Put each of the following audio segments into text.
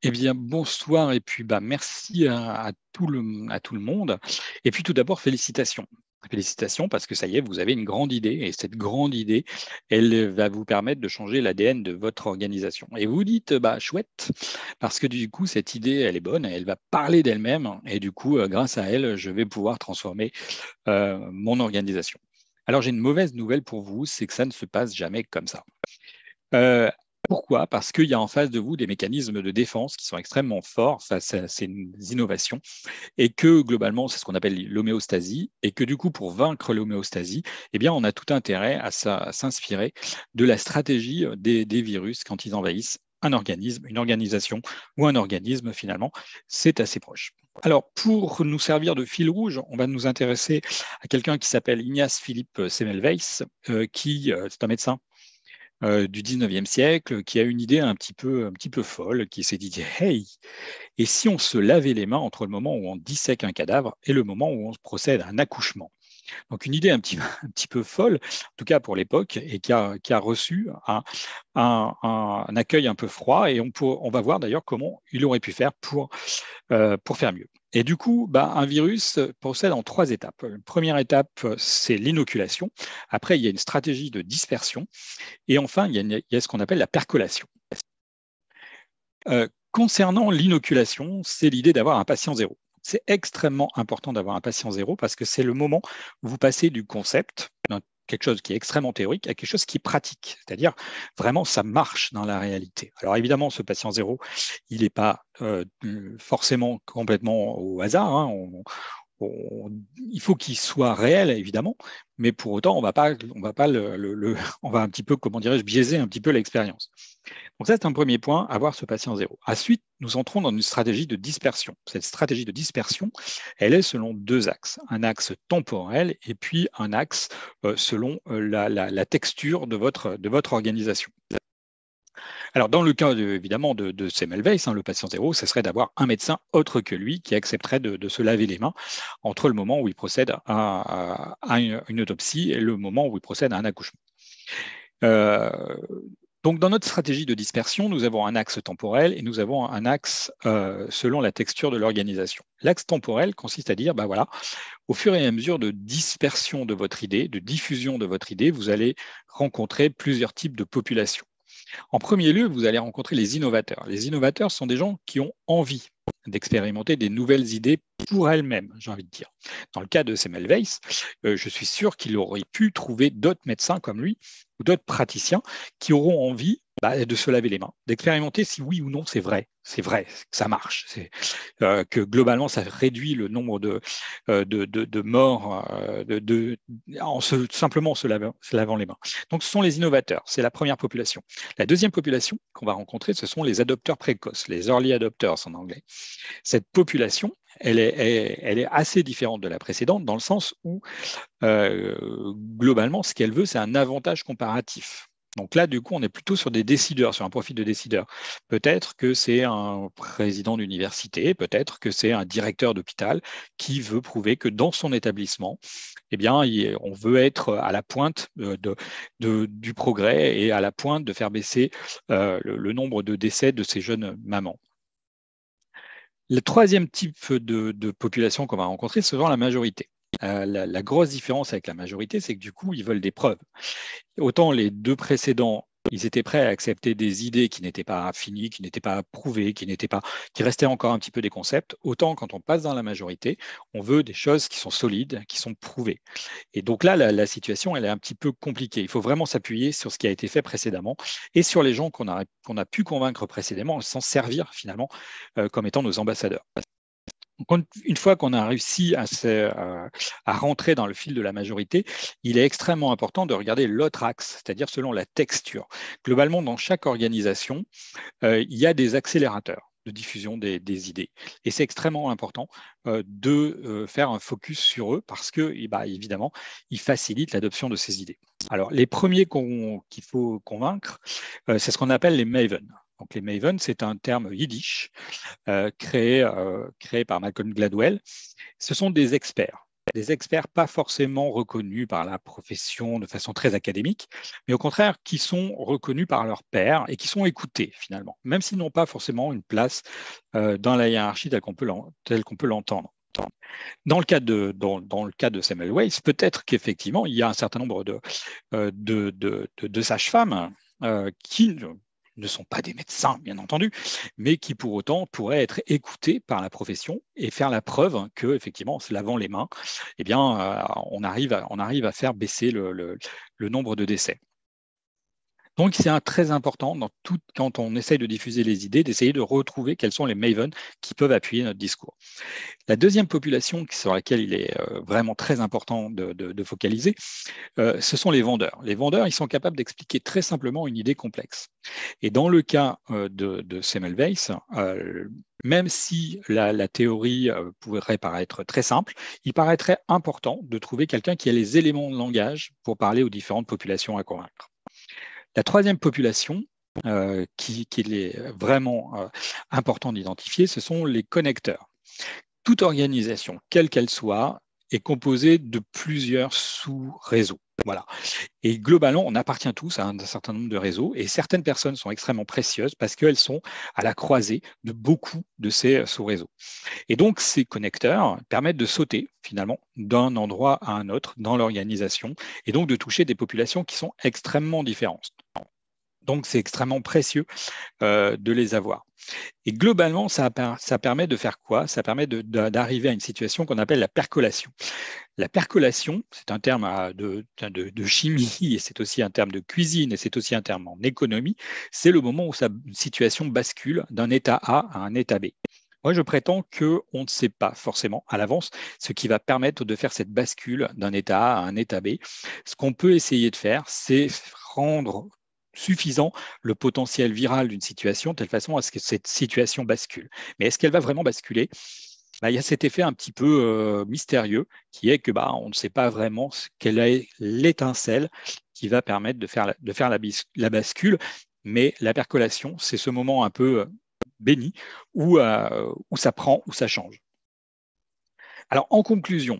Eh bien, bonsoir et puis merci à tout le monde. Et puis tout d'abord, félicitations. Félicitations parce que ça y est, vous avez une grande idée et cette grande idée, elle va vous permettre de changer l'ADN de votre organisation. Et vous dites, bah chouette, parce que du coup, cette idée, elle est bonne, elle va parler d'elle-même et du coup, grâce à elle, je vais pouvoir transformer mon organisation. Alors, j'ai une mauvaise nouvelle pour vous, c'est que ça ne se passe jamais comme ça. Euh, Pourquoi? Parce qu'il y a en face de vous des mécanismes de défense qui sont extrêmement forts face à ces innovations et que globalement, c'est ce qu'on appelle l'homéostasie et que du coup, pour vaincre l'homéostasie, eh bien, on a tout intérêt à s'inspirer de la stratégie des virus quand ils envahissent un organisme, une organisation ou un organisme finalement, c'est assez proche. Alors, pour nous servir de fil rouge, on va nous intéresser à quelqu'un qui s'appelle Ignace Philippe Semmelweis, c'est un médecin du 19e siècle, qui a une idée un petit peu folle, qui s'est dit, hey, et si on se lavait les mains entre le moment où on dissèque un cadavre et le moment où on procède à un accouchement? Donc une idée un petit peu folle, en tout cas pour l'époque, et qui a reçu un accueil un peu froid, et on va voir d'ailleurs comment il aurait pu faire pour faire mieux. Et du coup, bah, un virus procède en trois étapes. La première étape, c'est l'inoculation. Après, il y a une stratégie de dispersion. Et enfin, il y a ce qu'on appelle la percolation. Concernant l'inoculation, c'est l'idée d'avoir un patient zéro. C'est extrêmement important d'avoir un patient zéro parce que c'est le moment où vous passez du concept, quelque chose qui est extrêmement théorique, à quelque chose qui est pratique. C'est-à-dire, vraiment, ça marche dans la réalité. Alors évidemment, ce patient zéro, il n'est pas forcément complètement au hasard. Hein. Il faut qu'il soit réel, évidemment, mais pour autant, on va pas on va un petit peu, comment dirais-je, biaiser un petit peu l'expérience. Donc ça, c'est un premier point, avoir ce patient zéro. Ensuite, nous entrons dans une stratégie de dispersion. Cette stratégie de dispersion, elle est selon deux axes. Un axe temporel et puis un axe selon la texture de votre organisation. Alors, dans le cas, évidemment, de Semmelweis, hein, le patient zéro, ce serait d'avoir un médecin autre que lui qui accepterait de se laver les mains entre le moment où il procède à une autopsie et le moment où il procède à un accouchement. Euh, donc, dans notre stratégie de dispersion, nous avons un axe temporel et nous avons un axe selon la texture de l'organisation. L'axe temporel consiste à dire, bah voilà, au fur et à mesure de dispersion de votre idée, de diffusion de votre idée, vous allez rencontrer plusieurs types de populations. En premier lieu, vous allez rencontrer les innovateurs. Les innovateurs sont des gens qui ont envie d'expérimenter des nouvelles idées pour elles-mêmes, j'ai envie de dire. Dans le cas de Semmelweis, je suis sûr qu'il aurait pu trouver d'autres médecins comme lui ou d'autres praticiens qui auront envie de se laver les mains, d'expérimenter si oui ou non c'est vrai, que ça marche, que globalement ça réduit le nombre de morts simplement en se lavant les mains. Donc ce sont les innovateurs, c'est la première population. La deuxième population qu'on va rencontrer, ce sont les adopteurs précoces, les early adopters en anglais. Cette population, elle est assez différente de la précédente dans le sens où, globalement, ce qu'elle veut, c'est un avantage comparatif. Donc là, du coup, on est plutôt sur des décideurs, sur un profil de décideur. Peut-être que c'est un président d'université, peut-être que c'est un directeur d'hôpital qui veut prouver que dans son établissement, eh bien, on veut être à la pointe du progrès et à la pointe de faire baisser le nombre de décès de ces jeunes mamans. Le troisième type de population qu'on va rencontrer, c'est souvent la majorité. La grosse différence avec la majorité, c'est que du coup, ils veulent des preuves. Autant les deux précédents, ils étaient prêts à accepter des idées qui n'étaient pas finies, qui n'étaient pas prouvées, qui restaient encore un petit peu des concepts. Autant quand on passe dans la majorité, on veut des choses qui sont solides, qui sont prouvées. Et donc là, la situation, elle est un petit peu compliquée. Il faut vraiment s'appuyer sur ce qui a été fait précédemment et sur les gens qu'on a pu convaincre précédemment, s'en servir finalement comme étant nos ambassadeurs. Donc, une fois qu'on a réussi à rentrer dans le fil de la majorité, il est extrêmement important de regarder l'autre axe, c'est-à-dire selon la texture. Globalement, dans chaque organisation, il y a des accélérateurs de diffusion des idées. Et c'est extrêmement important de faire un focus sur eux parce que, évidemment, ils facilitent l'adoption de ces idées. Alors, les premiers qu'il faut convaincre, c'est ce qu'on appelle les mavens. Donc, les mavens, c'est un terme yiddish créé par Malcolm Gladwell. Ce sont des experts. des experts pas forcément reconnus par la profession de façon très académique, mais au contraire qui sont reconnus par leurs pairs et qui sont écoutés finalement, même s'ils n'ont pas forcément une place dans la hiérarchie telle qu'on peut l'entendre. Dans le cas de Semmelweis, peut-être qu'effectivement, il y a un certain nombre de sages-femmes qui ne sont pas des médecins, bien entendu, mais qui pour autant pourraient être écoutées par la profession et faire la preuve que, effectivement, en se lavant les mains, eh bien, on arrive à faire baisser le nombre de décès. Donc, c'est très important quand on essaye de diffuser les idées, d'essayer de retrouver quels sont les mavens qui peuvent appuyer notre discours. La deuxième population sur laquelle il est vraiment très important de focaliser, ce sont les vendeurs. Les vendeurs, ils sont capables d'expliquer très simplement une idée complexe. Et dans le cas de Semmelweis, même si la théorie pourrait paraître très simple, il paraîtrait important de trouver quelqu'un qui a les éléments de langage pour parler aux différentes populations à convaincre. La troisième population, qu'il est vraiment important d'identifier, ce sont les connecteurs. Toute organisation, quelle qu'elle soit, est composée de plusieurs sous-réseaux. Voilà. Et globalement, on appartient tous à un certain nombre de réseaux et certaines personnes sont extrêmement précieuses parce qu'elles sont à la croisée de beaucoup de ces sous-réseaux. Et donc, ces connecteurs permettent de sauter finalement d'un endroit à un autre dans l'organisation et donc de toucher des populations qui sont extrêmement différentes. Donc, c'est extrêmement précieux de les avoir. Et globalement, ça permet de faire quoi? Ça permet d'arriver à une situation qu'on appelle la percolation. La percolation, c'est un terme de chimie et c'est aussi un terme de cuisine et c'est aussi un terme en économie. C'est le moment où une situation bascule d'un état A à un état B. Moi, je prétends qu'on ne sait pas forcément à l'avance ce qui va permettre de faire cette bascule d'un état A à un état B. Ce qu'on peut essayer de faire, c'est rendre suffisant le potentiel viral d'une situation de telle façon à ce que cette situation bascule. Mais est-ce qu'elle va vraiment basculer? Il y a cet effet un petit peu mystérieux qui est que on ne sait pas vraiment quelle est l'étincelle qui va permettre de faire la bascule, mais la percolation, c'est ce moment un peu béni où ça prend, où ça change. Alors, en conclusion,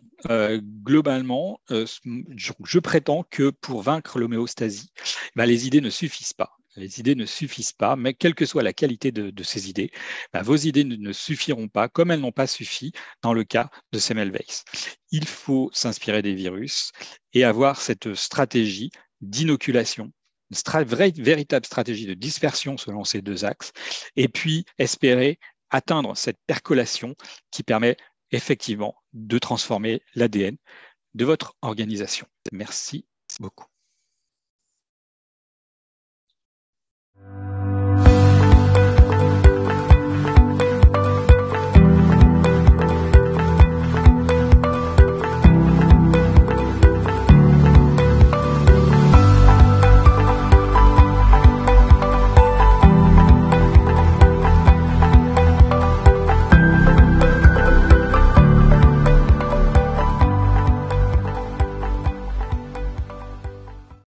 globalement, je prétends que pour vaincre l'homéostasie, les idées ne suffisent pas. Les idées ne suffisent pas, mais quelle que soit la qualité de ces idées, vos idées ne suffiront pas, comme elles n'ont pas suffi dans le cas de Semmelweis. Il faut s'inspirer des virus et avoir cette stratégie d'inoculation, une véritable stratégie de dispersion selon ces deux axes, et puis espérer atteindre cette percolation qui permet effectivement de transformer l'ADN de votre organisation. Merci beaucoup.